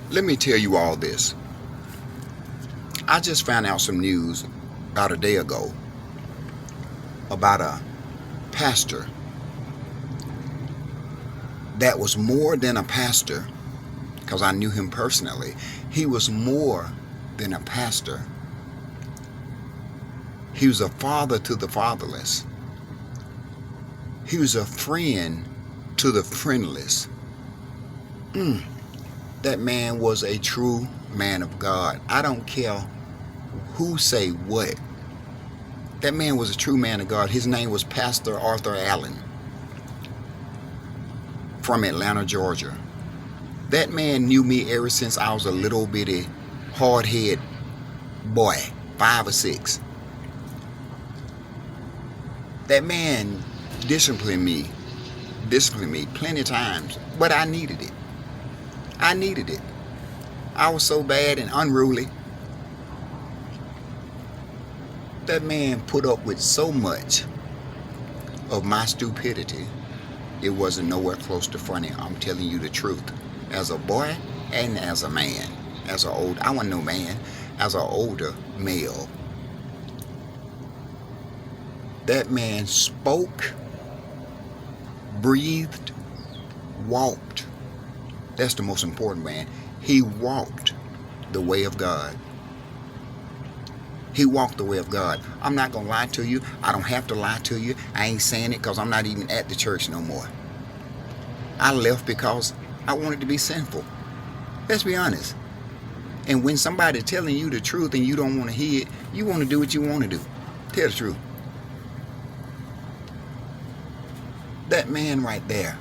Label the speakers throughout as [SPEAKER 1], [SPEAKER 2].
[SPEAKER 1] Let me tell you all this. I just found out some news about a day ago about a pastor that was more than a pastor, because I knew him personally. He was more than a pastor. He was a father to the fatherless. He was a friend to the friendless. That man was a true man of God. I don't care who say what. That man was a true man of God. His name was Pastor Arthur Allen from Atlanta, Georgia. That man knew me ever since I was a little bitty hard-head boy, 5 or 6. That man disciplined me plenty of times, but I needed it. I needed it. I was so bad and unruly. That man put up with so much of my stupidity. It wasn't nowhere close to funny. I'm telling you the truth. As a boy and as a man. I wasn't no man. As an older male. That man spoke, breathed, walked. That's the most important, man. He walked the way of God. He walked the way of God. I'm not going to lie to you. I don't have to lie to you. I ain't saying it because I'm not even at the church no more. I left because I wanted to be sinful. Let's be honest. And when somebody's telling you the truth and you don't want to hear it, you want to do what you want to do. Tell the truth. That man right there,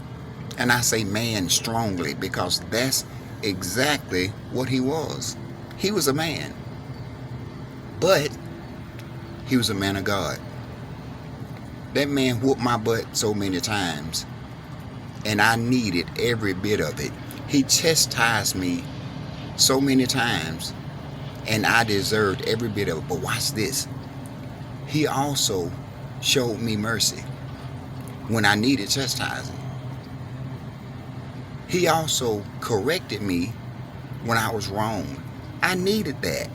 [SPEAKER 1] and I say man strongly because that's exactly what he was. He was a man. But he was a man of God. That man whooped my butt so many times, and I needed every bit of it. He chastised me so many times, and I deserved every bit of it. But watch this. He also showed me mercy when I needed chastising. He also corrected me when I was wrong. I needed that.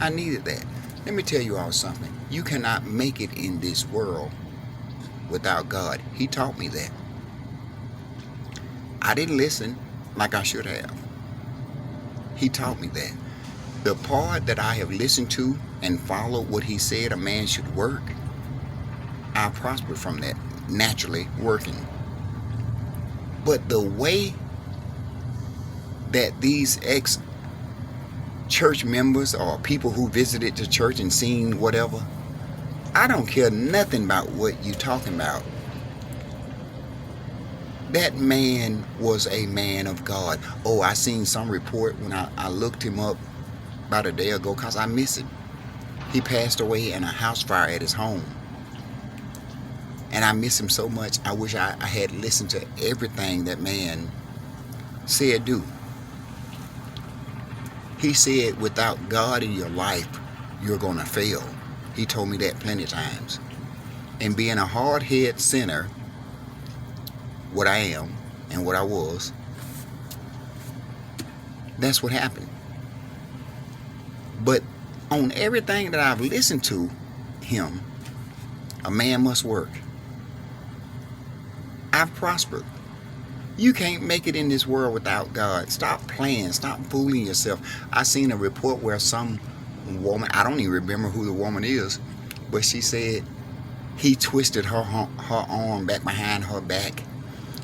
[SPEAKER 1] I needed that. Let me tell you all something. You cannot make it in this world without God. He taught me that. I didn't listen like I should have. He taught me that. The part that I have listened to and followed what he said a man should work, I prospered from that, naturally working. But the way that these church members or people who visited the church and seen whatever, I don't care nothing about what you talking about. That man was a man of God. Oh, I seen some report when I looked him up about a day ago because I miss him. He passed away in a house fire at his home. And I miss him so much. I wish I had listened to everything that man said do. He said, without God in your life, you're going to fail. He told me that plenty of times. And being a hard-head sinner, what I am and what I was, that's what happened. But on everything that I've listened to him, a man must work. I've prospered. You can't make it in this world without God. Stop playing. Stop fooling yourself. I seen a report where some woman, I don't even remember who the woman is, but she said he twisted her arm back behind her back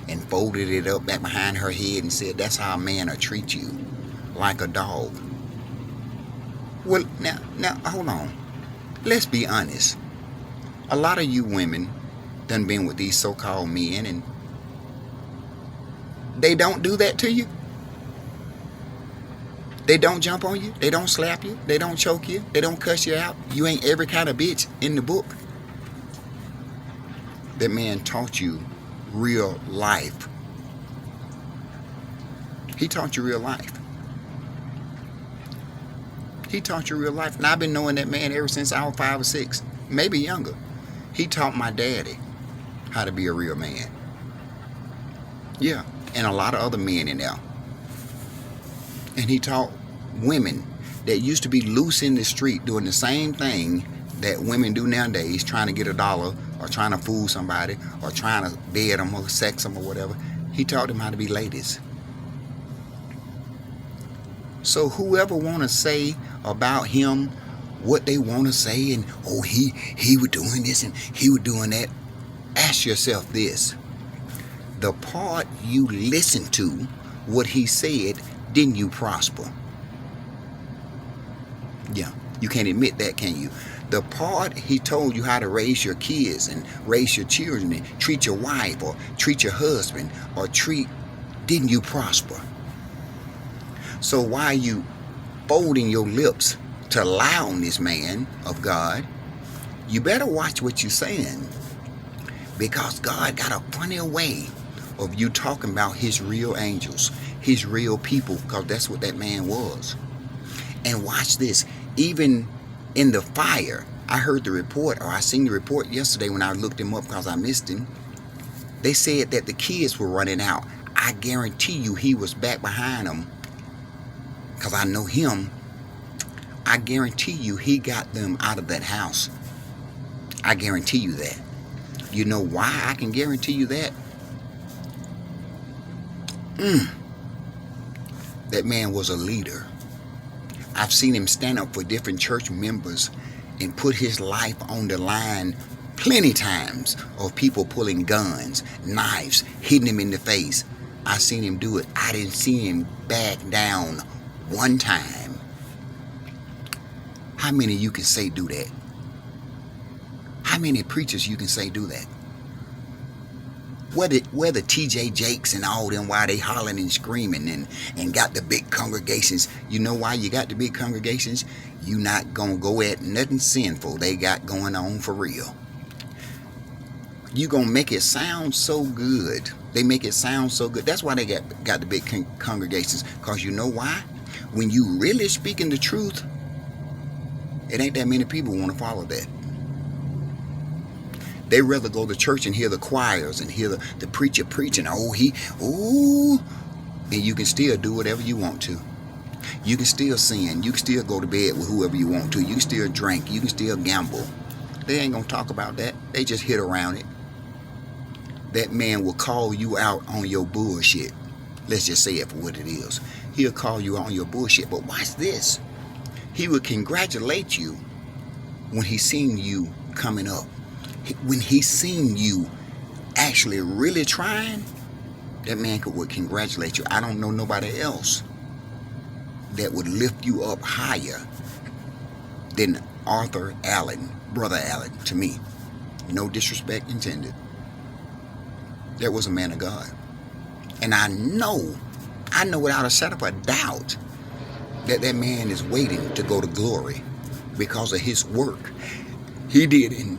[SPEAKER 1] and folded it up back behind her head and said, that's how a man will treat you, like a dog. Well, now, hold on. Let's be honest. A lot of you women done been with these so-called men and they don't do that to you. They don't jump on you. They don't slap you. They don't choke you. They don't cuss you out. You ain't every kind of bitch in the book. That man taught you real life. He taught you real life. He taught you real life. And I've been knowing that man ever since I was 5 or 6, maybe younger. He taught my daddy how to be a real man. Yeah, and a lot of other men in there. And he taught women that used to be loose in the street doing the same thing that women do nowadays, trying to get a dollar or trying to fool somebody or trying to bed them or sex them or whatever. He taught them how to be ladies. So whoever want to say about him what they want to say, and oh, he was doing this and he was doing that, ask yourself this: the part you listened to what he said, didn't you prosper? Yeah, you can't admit that, can you? The part he told you how to raise your kids and raise your children and treat your wife or treat your husband or didn't you prosper? So why are you folding your lips to lie on this man of God? You better watch what you're saying, because God got a funny way of you talking about his real angels, his real people, because that's what that man was. And watch this, even in the fire, I heard the report, or I seen the report yesterday when I looked him up because I missed him. They said that the kids were running out. I guarantee you he was back behind them, because I know him. I guarantee you he got them out of that house. I guarantee you that. You know why I can guarantee you that? That man was a leader. I've seen him stand up for different church members and put his life on the line plenty times of people pulling guns, knives, hitting him in the face. I seen him do it. I didn't see him back down one time. How many of you can say do that? How many preachers you can say do that? Where the T.J. Jakes and all them, why they hollering and screaming and got the big congregations? You know why you got the big congregations? You not gonna go at nothing sinful they got going on for real. You gonna make it sound so good. They make it sound so good. That's why they got the big congregations. Because you know why? When you really speaking the truth, it ain't that many people want to follow that. They rather go to church and hear the choirs and hear the preacher preaching. And you can still do whatever you want to. You can still sin. You can still go to bed with whoever you want to. You can still drink. You can still gamble. They ain't going to talk about that. They just hit around it. That man will call you out on your bullshit. Let's just say it for what it is. He'll call you out on your bullshit. But watch this. He will congratulate you when he seen you coming up. When he seen you actually really trying, that man would congratulate you. I don't know nobody else that would lift you up higher than Arthur Allen, Brother Allen, to me. No disrespect intended. That was a man of God. And I know without a shadow of a doubt that man is waiting to go to glory because of his work he did in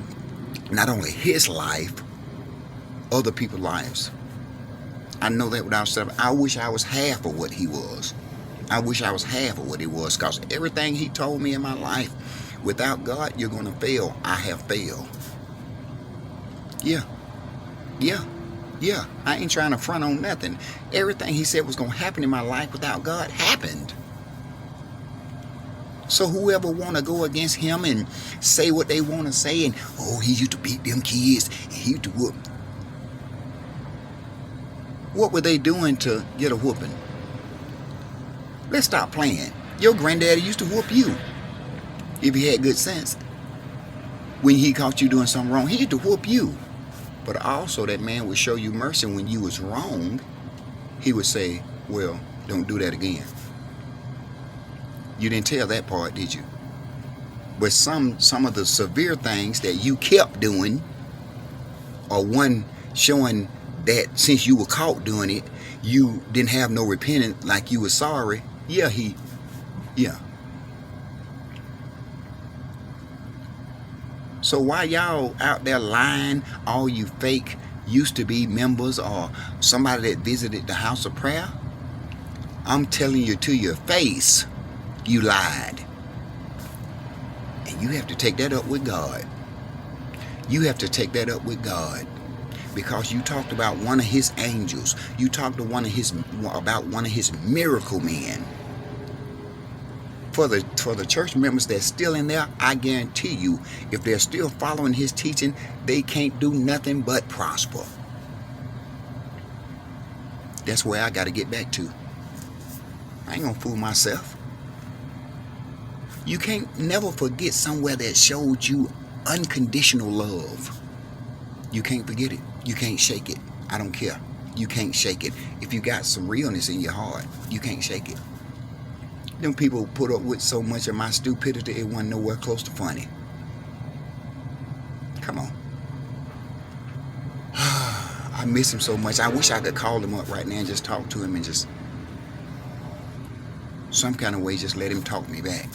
[SPEAKER 1] not only his life, other people's lives. I know that without a shadow. I wish I was half of what he was. I wish I was half of what he was, because everything he told me in my life, without God, you're going to fail. I have failed. Yeah. I ain't trying to front on nothing. Everything he said was going to happen in my life without God happened. So whoever want to go against him and say what they want to say, and he used to beat them kids, and he used to whoop. What were they doing to get a whooping? Let's stop playing. Your granddaddy used to whoop you if he had good sense. When he caught you doing something wrong, he used to whoop you. But also that man would show you mercy when you was wrong. He would say, well, don't do that again. You didn't tell that part, did you? But some of the severe things that you kept doing, or one showing that since you were caught doing it, you didn't have no repentance, like you were sorry. Yeah. So why y'all out there lying, all you fake used to be members or somebody that visited the house of prayer? I'm telling you to your face, you lied. And you have to take that up with God. You have to take that up with God. Because you talked about one of his angels. You talked to about one of his miracle men. For the church members that's still in there, I guarantee you, if they're still following his teaching, they can't do nothing but prosper. That's where I got to get back to. I ain't gonna fool myself. You can't never forget somewhere that showed you unconditional love. You can't forget it. You can't shake it. I don't care. You can't shake it. If you got some realness in your heart, you can't shake it. Them people put up with so much of my stupidity, it wasn't nowhere close to funny. Come on. I miss him so much. I wish I could call him up right now and just talk to him and just some kind of way just let him talk me back.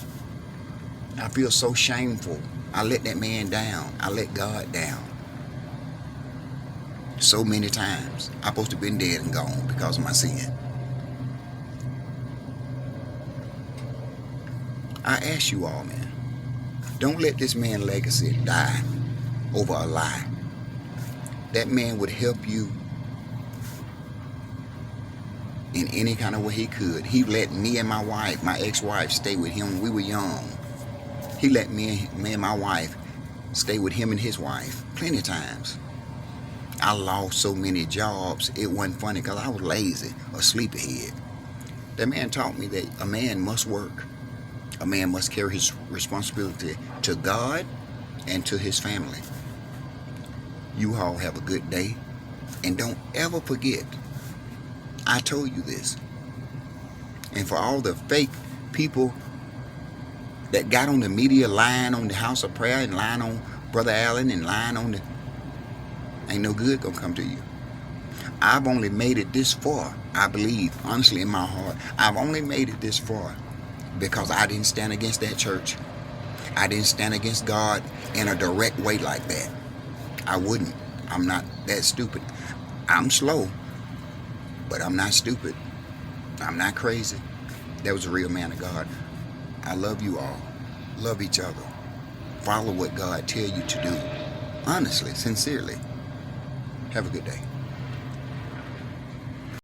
[SPEAKER 1] I feel so shameful. I let that man down. I let God down. So many times. I'm supposed to have been dead and gone because of my sin. I ask you all, man, don't let this man's legacy die over a lie. That man would help you in any kind of way he could. He let me and my wife, my ex-wife, stay with him when we were young. He let me and my wife stay with him and his wife plenty of times. I lost so many jobs, it wasn't funny because I was lazy or sleepyhead. That man taught me that a man must work. A man must carry his responsibility to God and to his family. You all have a good day. And don't ever forget, I told you this. And for all the fake people that got on the media lying on the House of Prayer and lying on Brother Allen and lying on the... Ain't no good gonna come to you. I've only made it this far, I believe, honestly in my heart. I've only made it this far because I didn't stand against that church. I didn't stand against God in a direct way like that. I wouldn't. I'm not that stupid. I'm slow, but I'm not stupid. I'm not crazy. That was a real man of God. I love you all. Love each other. Follow what God tells you to do. Honestly, sincerely. Have a good day.